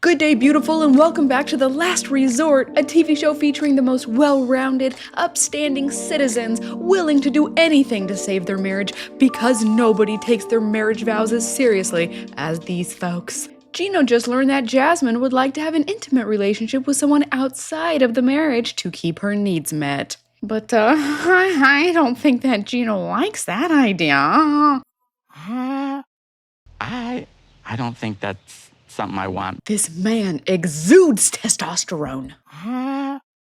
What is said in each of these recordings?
Good day, beautiful, and welcome back to The Last Resort, a TV show featuring the most well-rounded, upstanding citizens willing to do anything to save their marriage because nobody takes their marriage vows as seriously as these folks. Gino just learned that Jasmine would like to have an intimate relationship with someone outside of the marriage to keep her needs met. But, I don't think that Gino likes that idea. I don't think that's something I want. This man exudes testosterone.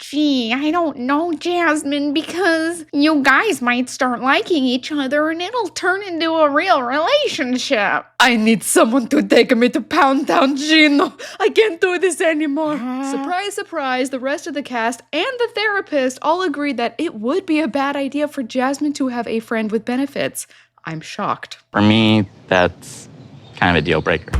Gee, I don't know, Jasmine, because you guys might start liking each other and it'll turn into a real relationship. I need someone to take me to Pound Town, Gino. I can't do this anymore. Surprise, surprise, the rest of the cast and the therapist all agreed that it would be a bad idea for Jasmine to have a friend with benefits. I'm shocked. For me, that's kind of a deal breaker.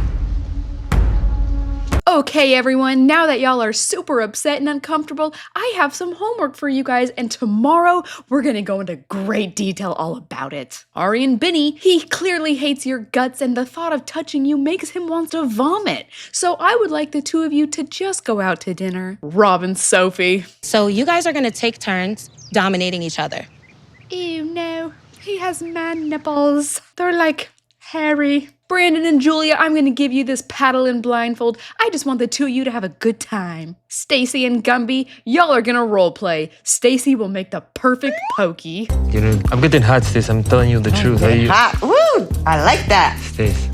Okay, everyone, now that y'all are super upset and uncomfortable, I have some homework for you guys, and tomorrow we're gonna go into great detail all about it. Ari and Benny, he clearly hates your guts, and the thought of touching you makes him want to vomit. So I would like the two of you to just go out to dinner. Rob and Sophie. So you guys are gonna take turns dominating each other. Ew, no. He has man nipples. They're like hairy. Brandon and Julia, I'm gonna give you this paddle and blindfold. I just want the two of you to have a good time. Stacy and Gumby, y'all are gonna role play. Stacy will make the perfect pokey. You know, I'm getting hot, sis. I'm telling you the truth. Hot. Woo! I like that. Stace.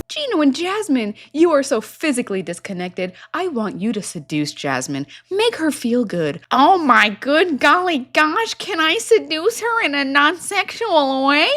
Gino and Jasmine, you are so physically disconnected. I want you to seduce Jasmine. Make her feel good. Oh my good golly gosh, can I seduce her in a non-sexual way?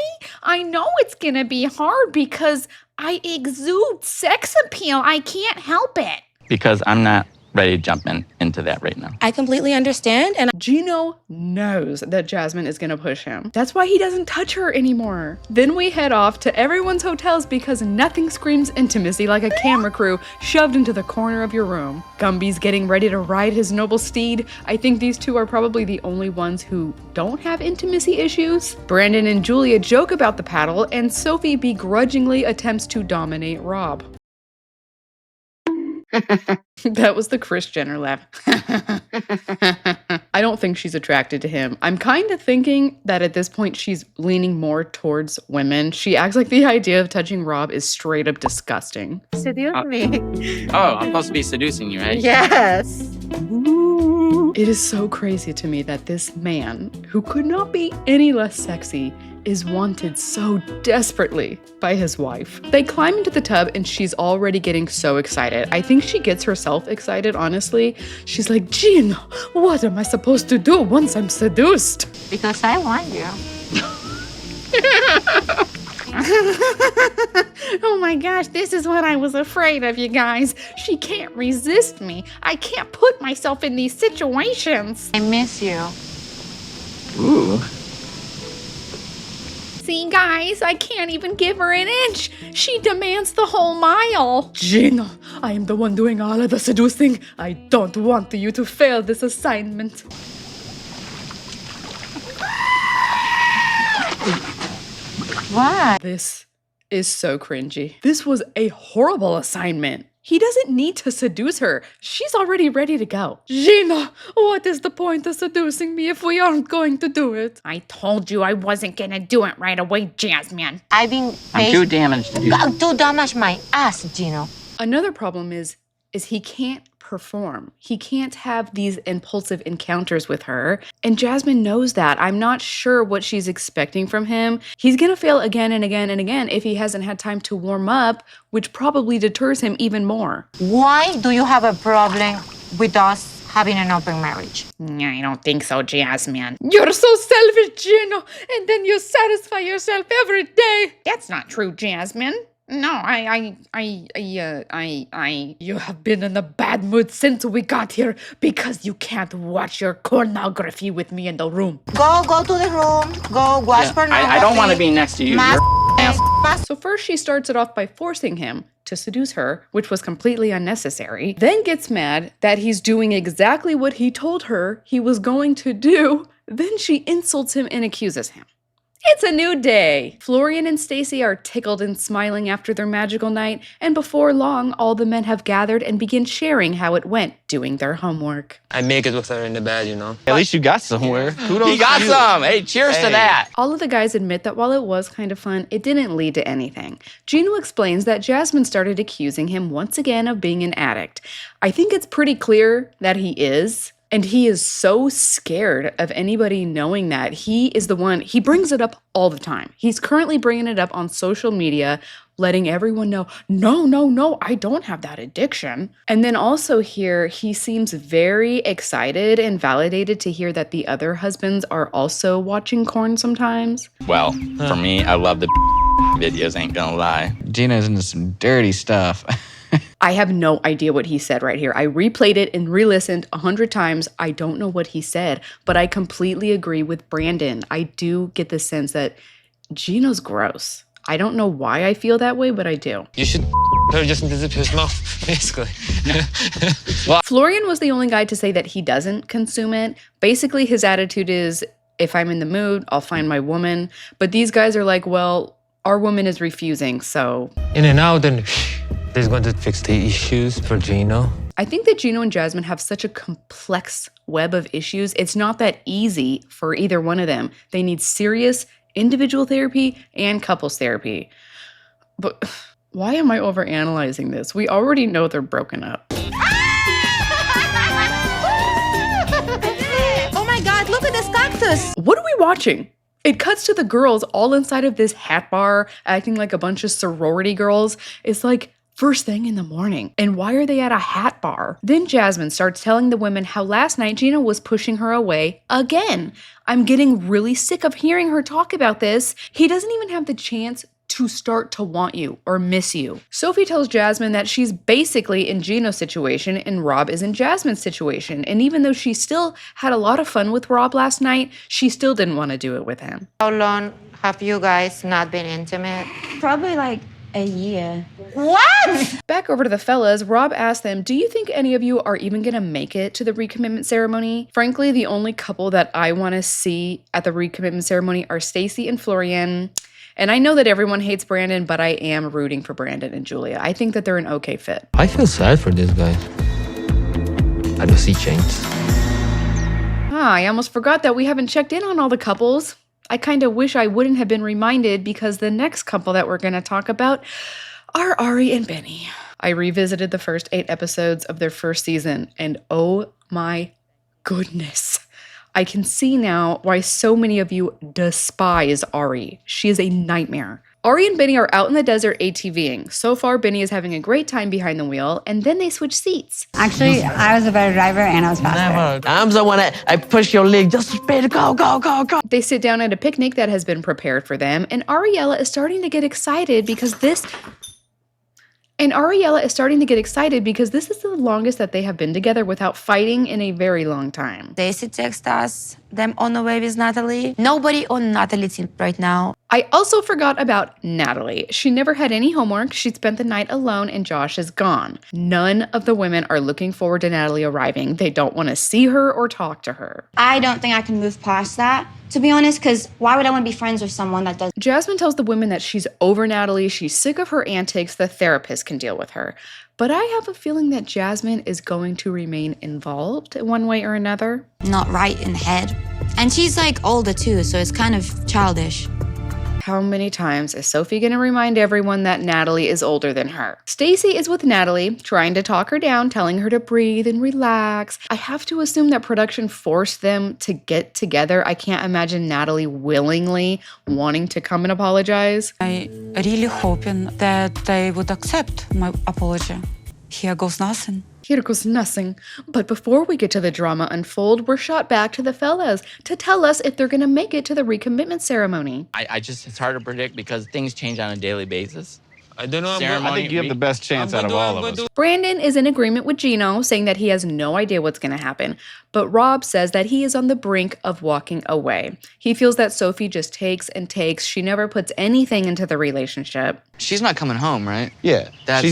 I know it's gonna be hard because I exude sex appeal. I can't help it. Because I'm not ready to jump into that right now. I completely understand, and Gino knows that Jasmine is gonna push him. That's why he doesn't touch her anymore. Then we head off to everyone's hotels because nothing screams intimacy like a camera crew shoved into the corner of your room. Gumby's getting ready to ride his noble steed. I think these two are probably the only ones who don't have intimacy issues. Brandon and Julia joke about the paddle, and Sophie begrudgingly attempts to dominate Rob. That was the Kris Jenner laugh. I don't think she's attracted to him. I'm kind of thinking that at this point she's leaning more towards women. She acts like the idea of touching Rob is straight up disgusting. Seduce me. Oh, I'm supposed to be seducing you, right? Yes. It is so crazy to me that this man, who could not be any less sexy, is wanted so desperately by his wife. They climb into the tub and she's already getting so excited. I think she gets herself excited, honestly. She's like, Gino, what am I supposed to do once I'm seduced? Because I want you. Oh my gosh, this is what I was afraid of, you guys. She can't resist me. I can't put myself in these situations. I miss you. Ooh. See, guys, I can't even give her an inch. She demands the whole mile. Gino, I am the one doing all of the seducing. I don't want you to fail this assignment. What? This is so cringy. This was a horrible assignment. He doesn't need to seduce her. She's already ready to go. Gino, what is the point of seducing me if we aren't going to do it? I told you I wasn't gonna do it right away, Jasmine. I've been I'm too damaged to do that. to damage my ass, Gino. Another problem is he can't perform. He can't have these impulsive encounters with her. And Jasmine knows that. I'm not sure what she's expecting from him. He's gonna fail again and again and again if he hasn't had time to warm up, which probably deters him even more. Why do you have a problem with us having an open marriage? I don't think so, Jasmine. You're so selfish, Gino, and then you satisfy yourself every day. That's not true, Jasmine. No, You have been in a bad mood since we got here because you can't watch your pornography with me in the room. Go to the room. Go watch pornography. I don't want to be next to you. You're ass. So first she starts it off by forcing him to seduce her, which was completely unnecessary, then gets mad that he's doing exactly what he told her he was going to do, then she insults him and accuses him. It's a new day. Florian and Stacy are tickled and smiling after their magical night, and before long, all the men have gathered and begin sharing how it went doing their homework. I make it with her in the bed, you know. At least you got somewhere. Kudos You got to some. Hey, cheers to that. All of the guys admit that while it was kind of fun, it didn't lead to anything. Gino explains that Jasmine started accusing him once again of being an addict. I think it's pretty clear that he is. And he is so scared of anybody knowing that. He is the one, he brings it up all the time. He's currently bringing it up on social media, letting everyone know, no, I don't have that addiction. And then also here, he seems very excited and validated to hear that the other husbands are also watching porn sometimes. Well, for me, I love the videos, ain't gonna lie. Gina's into some dirty stuff. I have no idea what he said right here. I replayed it and re-listened 100 times. I don't know what he said, but I completely agree with Brandon. I do get the sense that Gino's gross. I don't know why I feel that way, but I do. You should her just into his mouth, basically. Florian was the only guy to say that he doesn't consume it. Basically, his attitude is, if I'm in the mood, I'll find my woman. But these guys are like, well, our woman is refusing, so... In and out, and this is going to fix the issues for Gino. I think that Gino and Jasmine have such a complex web of issues. It's not that easy for either one of them. They need serious individual therapy and couples therapy. But why am I overanalyzing this? We already know they're broken up. Oh my God, look at this cactus. What are we watching? It cuts to the girls all inside of this hat bar, acting like a bunch of sorority girls. It's like first thing in the morning. And why are they at a hat bar? Then Jasmine starts telling the women how last night Gino was pushing her away again. I'm getting really sick of hearing her talk about this. He doesn't even have the chance to start to want you or miss you. Sophie tells Jasmine that she's basically in Gino's situation and Rob is in Jasmine's situation. And even though she still had a lot of fun with Rob last night, she still didn't want to do it with him. How long have you guys not been intimate? Probably like a year. What? Back over to the fellas, Rob asked them, do you think any of you are even gonna make it to the recommitment ceremony? Frankly, the only couple that I wanna see at the recommitment ceremony are Stacy and Florian. And I know that everyone hates Brandon, but I am rooting for Brandon and Julia. I think that they're an okay fit. I feel sad for this guy. I don't see change. I almost forgot that we haven't checked in on all the couples. I kind of wish I wouldn't have been reminded because the next couple that we're going to talk about are Ari and Benny. I revisited the first 8 episodes of their first season, and oh my goodness. I can see now why so many of you despise Ari. She is a nightmare. Ari and Benny are out in the desert ATVing. So far, Benny is having a great time behind the wheel, and then they switch seats. Actually, I was a better driver and I was faster. I'm the one that I push your leg just speed, go. They sit down at a picnic that has been prepared for them, and Ariella is starting to get excited because this is the longest that they have been together without fighting in a very long time. Daisy texted us, them on the way with Natalie. Nobody on Natalie's team right now. I also forgot about Natalie. She never had any homework. She spent the night alone and Josh is gone. None of the women are looking forward to Natalie arriving. They don't want to see her or talk to her. I don't think I can move past that, to be honest, because why would I want to be friends with someone that does? Jasmine tells the women that she's over Natalie. She's sick of her antics. The therapist can deal with her. But I have a feeling that Jasmine is going to remain involved in one way or another. Not right in the head. And she's like older too, so it's kind of childish. How many times is Sophie going to remind everyone that Natalie is older than her? Stacy is with Natalie, trying to talk her down, telling her to breathe and relax. I have to assume that production forced them to get together. I can't imagine Natalie willingly wanting to come and apologize. I really hoping that they would accept my apology. Here goes nothing. Here goes nothing. But before we get to the drama unfold, we're shot back to the fellas to tell us if they're going to make it to the recommitment ceremony. It's hard to predict because things change on a daily basis. I don't know. Ceremony. I think you have the best chance out of all of us. Brandon is in agreement with Gino, saying that he has no idea what's going to happen. But Rob says that he is on the brink of walking away. He feels that Sophie just takes and takes. She never puts anything into the relationship. She's not coming home, right? Yeah. That's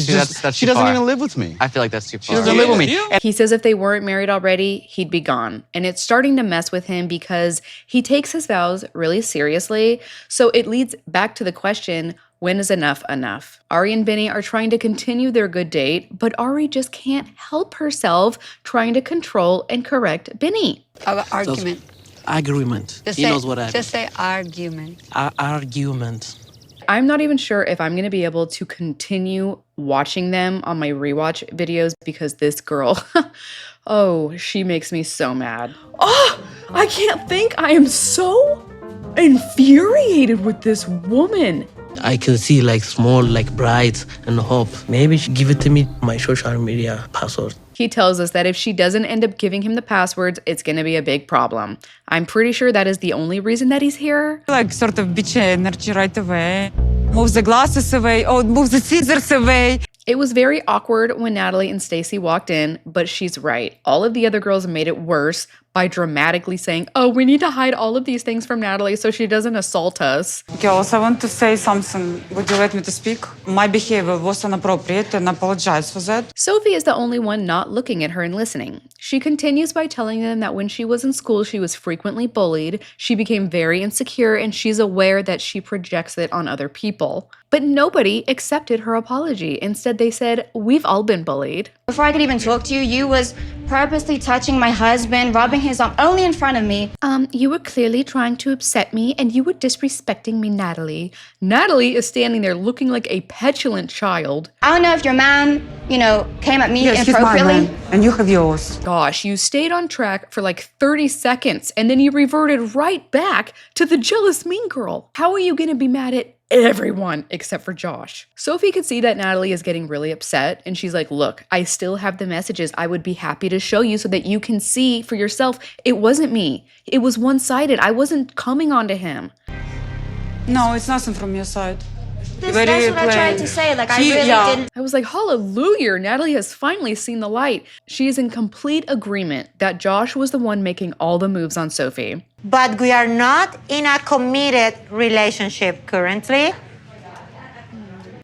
she doesn't even live with me. I feel like that's too far. She doesn't live with me. He says if they weren't married already, he'd be gone. And it's starting to mess with him because he takes his vows really seriously. So it leads back to the question, when is enough enough? Ari and Benny are trying to continue their good date, but Ari just can't help herself trying to control and correct Benny. Argument. Agreement. He knows what I mean. Just say argument. Argument. I'm not even sure if I'm going to be able to continue watching them on my rewatch videos because this girl, oh, she makes me so mad. Oh, I can't think. I am so infuriated with this woman. I can see like small like bright and hope. Maybe she give it to me my social media password. He tells us that if she doesn't end up giving him the passwords, it's going to be a big problem. I'm pretty sure that is the only reason that he's here. Like sort of bitch energy right away. Move the glasses away. Oh, move the scissors away. It was very awkward when Natalie and Stacy walked in, but she's right. All of the other girls made it worse by dramatically saying, oh, we need to hide all of these things from Natalie so she doesn't assault us. Girls, I want to say something. Would you let me to speak? My behavior was inappropriate and I apologize for that. Sophie is the only one not looking at her and listening. She continues by telling them that when she was in school, she was frequently bullied. She became very insecure and she's aware that she projects it on other people. But nobody accepted her apology. Instead, they said, we've all been bullied. Before I could even talk to you, you was purposely touching my husband, rubbing his arm only in front of me. You were clearly trying to upset me and you were disrespecting me, Natalie. Natalie is standing there looking like a petulant child. I don't know if your man, came at me yes, inappropriately. He's my man, and you have yours. Gosh, you stayed on track for like 30 seconds and then you reverted right back to the jealous mean girl. How are you going to be mad at everyone except for Josh? Sophie could see that Natalie is getting really upset and she's like, look, I still have the messages. I would be happy to show you so that you can see for yourself. It wasn't me. It was one-sided. I wasn't coming on to him. No, it's nothing from your side. That's what I tried to say. Like, I really didn't. I was like, hallelujah, Natalie has finally seen the light. She is in complete agreement that Josh was the one making all the moves on Sophie. But we are not in a committed relationship currently.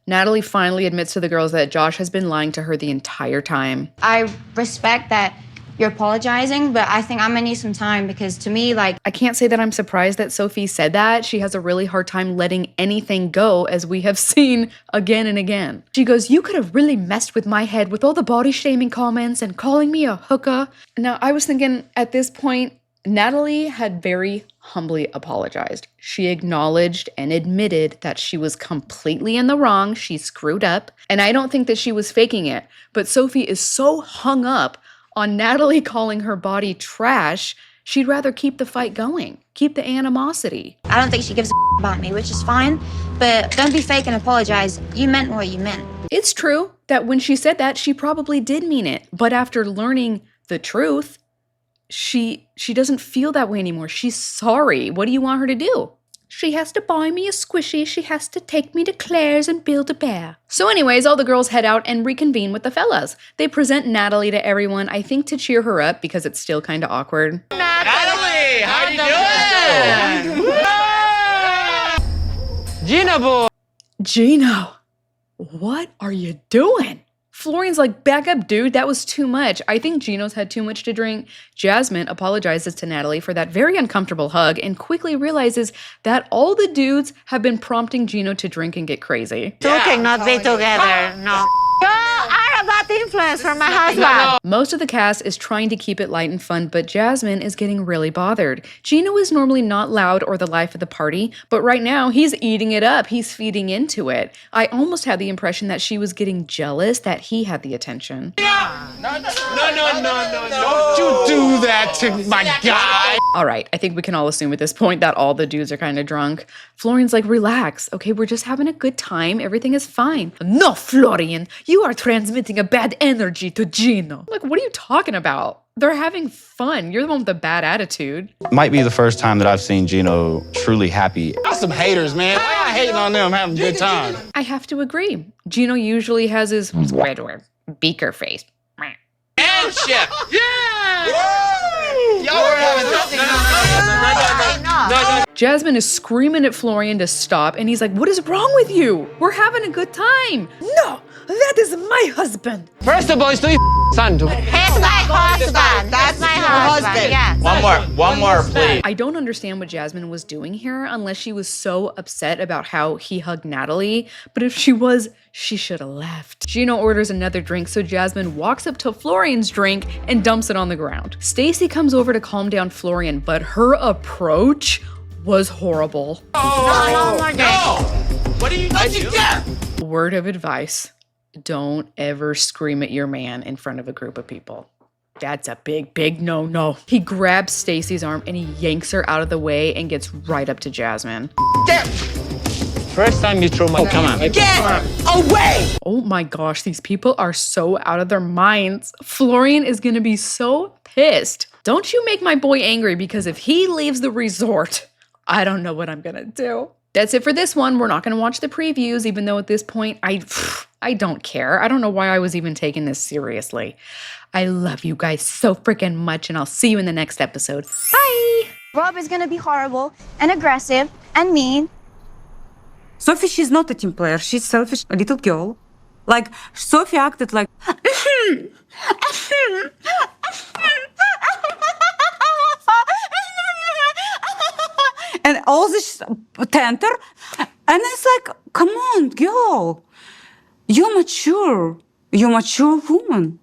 Natalie finally admits to the girls that Josh has been lying to her the entire time. I respect that you're apologizing, but I think I'm gonna need some time because to me, I can't say that I'm surprised that Sophie said that. She has a really hard time letting anything go, as we have seen again and again. She goes, you could have really messed with my head with all the body shaming comments and calling me a hooker. Now, I was thinking at this point, Natalie had very humbly apologized. She acknowledged and admitted that she was completely in the wrong. She screwed up. And I don't think that she was faking it. But Sophie is so hung up on Natalie calling her body trash, she'd rather keep the fight going, keep the animosity. I don't think she gives a about me, which is fine, but don't be fake and apologize. You meant what you meant. It's true that when she said that, she probably did mean it. But after learning the truth, she doesn't feel that way anymore. She's sorry. What do you want her to do? She has to buy me a squishy. She has to take me to Claire's and build a bear. So anyways, all the girls head out and reconvene with the fellas. They present Natalie to everyone, I think to cheer her up because it's still kind of awkward. Natalie, how you doing? Gino boy. Gino, what are you doing? Florian's like, back up, dude. That was too much. I think Gino's had too much to drink. Jasmine apologizes to Natalie for that very uncomfortable hug and quickly realizes that all the dudes have been prompting Gino to drink and get crazy. Two cannot be together, no. I have that influence from my husband. Most of the cast is trying to keep it light and fun, but Jasmine is getting really bothered. Gino is normally not loud or the life of the party, but right now he's eating it up. He's feeding into it. I almost had the impression that she was getting jealous that he had the attention. No. Don't you do that to my guy. All right, I think we can all assume at this point that all the dudes are kind of drunk. Florian's like, relax. Okay, we're just having a good time. Everything is fine. No, Florian, you are transmitting a bad energy to Gino. Like, what are you talking about? They're having fun. You're the one with the bad attitude. Might be the first time that I've seen Gino truly happy. That's some haters, man. Why y'all hating on them having a good time? I have to agree. Gino usually has his Squidward beaker face. Handshake. Yeah! Y'all were having nothing. No. Jasmine is screaming at Florian to stop, and he's like, what is wrong with you? We're having a good time. No, that is my husband. First of all, it's not your son. He's my husband. That's my husband. Yes. One more, please. I don't understand what Jasmine was doing here unless she was so upset about how he hugged Natalie. But if she was, she should have left. Gino orders another drink, so Jasmine walks up to Florian's drink and dumps it on the ground. Stacy comes over to calm down Florian, but her approach was horrible. What are you doing? Word of advice, don't ever scream at your man in front of a group of people. That's a big no. He grabs Stacy's arm and he yanks her out of the way and gets right up to Jasmine. First time you throw my... Oh, come on. Get away! Oh my gosh, these people are so out of their minds. Florian is gonna be so pissed. Don't you make my boy angry, because if he leaves the resort, I don't know what I'm gonna do. That's it for this one. We're not gonna watch the previews, even though at this point, I don't care. I don't know why I was even taking this seriously. I love you guys so freaking much, and I'll see you in the next episode. Bye! Rob is gonna be horrible and aggressive and mean. Sophie, she's not a team player. She's selfish, a little girl. Like, Sophie acted like... and all this tender. And it's like, come on, girl. You're mature. You're a mature woman.